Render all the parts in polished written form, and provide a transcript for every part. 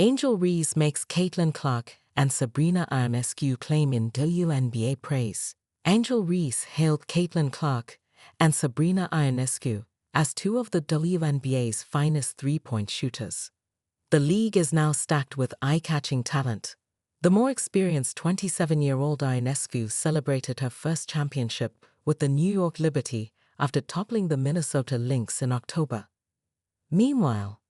Angel Reese makes Caitlin Clark and Sabrina Ionescu claim in WNBA praise. Angel Reese hailed Caitlin Clark and Sabrina Ionescu as two of the WNBA's finest three-point shooters. The league is now stacked with eye-catching talent. The more experienced 27-year-old Ionescu celebrated her first championship with the New York Liberty after toppling the Minnesota Lynx in October. Meanwhile,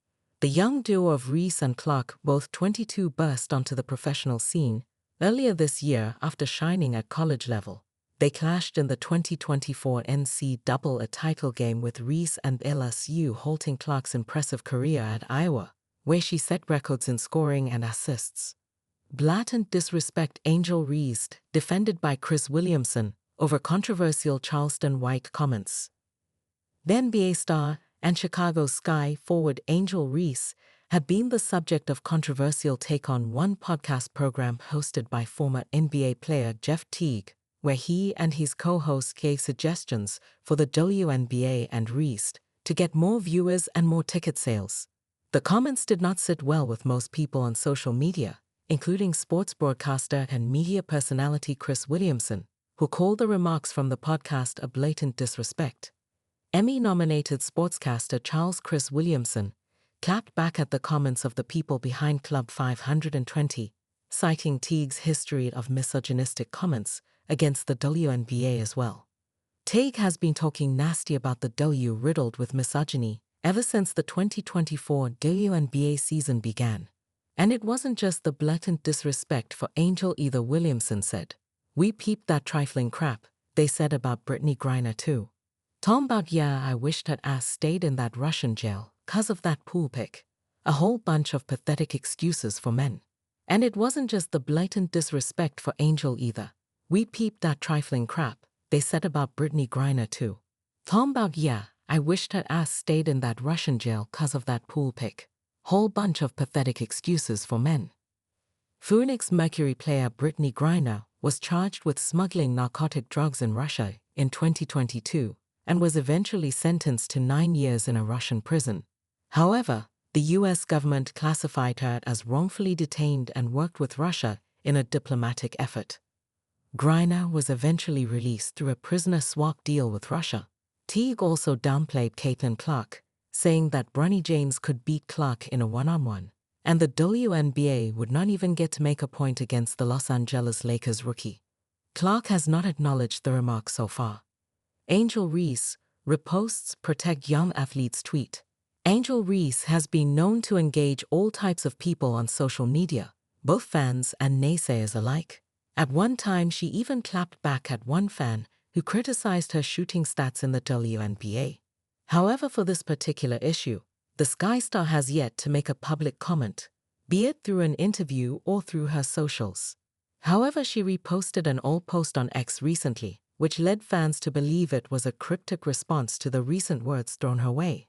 the young duo of Reese and Clark, both 22, burst onto the professional scene earlier this year after shining at college level. They clashed in the 2024 NCAA title game, with Reese and LSU halting Clark's impressive career at Iowa, where she set records in scoring and assists. Blatant disrespect. Angel Reese defended by Chris Williamson over controversial Charleston White comments. The NBA star and Chicago Sky forward Angel Reese had been the subject of controversial take on one podcast program hosted by former NBA player Jeff Teague, where he and his co-host gave suggestions for the WNBA and Reese to get more viewers and more ticket sales. The comments did not sit well with most people on social media, including sports broadcaster and media personality Chris Williamson, who called the remarks from the podcast a blatant disrespect. Emmy-nominated sportscaster Chris Williamson clapped back at the comments of the people behind Club 520, citing Teague's history of misogynistic comments against the WNBA as well. Teague has been talking nasty about the W, riddled with misogyny, ever since the 2024 WNBA season began. And it wasn't just the blatant disrespect for Angel either, Williamson said. "We peeped that trifling crap they said about Brittany Griner too. Tom about, yeah, I wish that ass stayed in that Russian jail 'cause of that pool pic. A whole bunch of pathetic excuses for men." And it wasn't just the blatant disrespect for Angel either. "We peeped that trifling crap they said about Brittany Griner too. Tom about, yeah, I wish that ass stayed in that Russian jail 'cause of that pool pic. Whole bunch of pathetic excuses for men." Phoenix Mercury player Brittany Griner was charged with smuggling narcotic drugs in Russia in 2022 and was eventually sentenced to 9 years in a Russian prison. However, the U.S. government classified her as wrongfully detained and worked with Russia in a diplomatic effort. Griner was eventually released through a prisoner swap deal with Russia. Teague also downplayed Caitlin Clark, saying that Bronny James could beat Clark in a one-on-one, and the WNBA would not even get to make a point against the Los Angeles Lakers rookie. Clark has not acknowledged the remarks so far. Angel Reese reposts Protect Young Athletes tweet. Angel Reese has been known to engage all types of people on social media, both fans and naysayers alike. At one time, she even clapped back at one fan who criticized her shooting stats in the WNBA. However, for this particular issue, the Sky star has yet to make a public comment, be it through an interview or through her socials. However, she reposted an old post on X recently, which led fans to believe it was a cryptic response to the recent words thrown her way.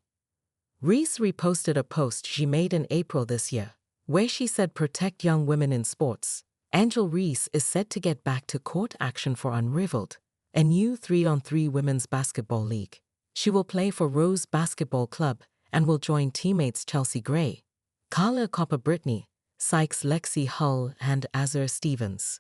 Reese reposted a post she made in April this year, where she said, "Protect young women in sports." Angel Reese is set to get back to court action for Unrivaled, a new 3-on-3 women's basketball league. She will play for Rose Basketball Club and will join teammates Chelsea Gray, Carla Copper, Brittany Sykes, Lexi Hull, and Azur Stevens.